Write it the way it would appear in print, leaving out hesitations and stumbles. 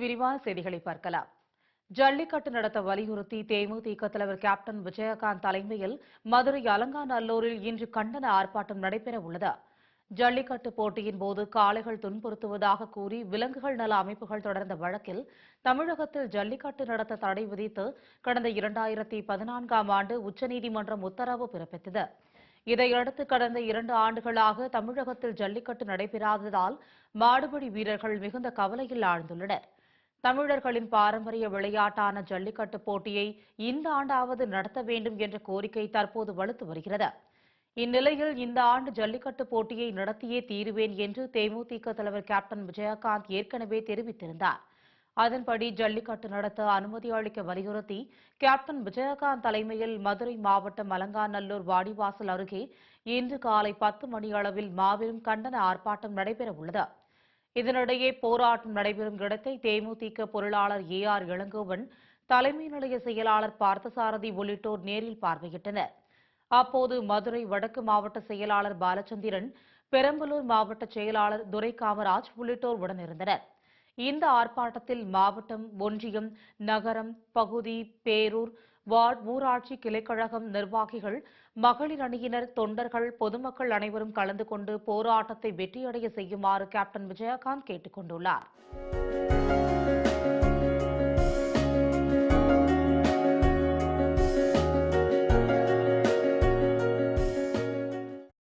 விரிவான செய்திகளை பார்க்கலாம். ஜல்லிக்கட்டு நடத்த வலியுறுத்தி தேமுதிக தலைவர் கேப்டன் விஜயகாந்த் தலைமையில் மதுரை அலங்காநல்லூரில் இன்று கண்டன ஆர்ப்பாட்டம் நடைபெற உள்ளது. ஜல்லிக்கட்டு போட்டியின் போது காளைகள் துன்புறுத்துவதாக கூறி விலங்குகள் நல அமைப்புகள் தொடர்ந்த வழக்கில் தமிழகத்தில் ஜல்லிக்கட்டு நடத்த தடை விதித்து கடந்த 2014ஆம் ஆண்டு உச்சநீதிமன்றம் உத்தரவு பிறப்பித்தது. இதையடுத்து கடந்த 2 ஆண்டுகளாக தமிழகத்தில் ஜல்லிக்கட்டு நடைபெறாததால் மாடுபிடி வீரர்கள் மிகுந்த கவலையில் ஆழ்ந்துள்ளனர். தமிழர்களின் பாரம்பரிய விளையாட்டான ஜல்லிக்கட்டு போட்டியை இந்த ஆண்டாவது நடத்த வேண்டும் என்ற கோரிக்கை தற்போது வலுத்து வருகிறது. இந்நிலையில் இந்த ஆண்டு ஜல்லிக்கட்டு போட்டியை நடத்தியே தீருவேன் என்று தேமுதிக தலைவர் கேப்டன் விஜயகாந்த் ஏற்கனவே தெரிவித்திருந்தார். அதன்படி ஜல்லிக்கட்டு நடத்த அனுமதி அளிக்க வலியுறுத்தி கேப்டன் விஜயகாந்த் தலைமையில் மதுரை மாவட்டம் அலங்காநல்லூர் வாடிவாசல் அருகே இன்று காலை 10 மணியளவில் மாபெரும் கண்டன ஆர்ப்பாட்டம் நடைபெற உள்ளது. இதனிடையே போராட்டம் நடைபெறும் இடத்தை தேமுதிக பொருளாளர் AR இளங்கோவன், தலைமை நிலைய செயலாளர் பார்த்தசாரதி உள்ளிட்டோர் நேரில் பார்வையிட்டனர். அப்போது மதுரை வடக்கு மாவட்ட செயலாளர் பாலச்சந்திரன், பெரம்பலூர் மாவட்ட செயலாளர் துரை காமராஜ் உள்ளிட்டோர் உடனிருந்தனர். இந்த ஆர்ப்பாட்டத்தில் மாவட்டம், ஒன்றியம், நகரம், பகுதி, பேரூர், வார்டு, ஊராட்சி கிளைக்கழகம் நிர்வாகிகள், மகளிர் அணியினர், தொண்டர்கள், பொதுமக்கள் அனைவரும் கலந்து கொண்டு போராட்டத்தை வெற்றியடைய செய்யுமாறு கேப்டன் விஜயகாந்த் கேட்டுக் கொண்டுள்ளார்.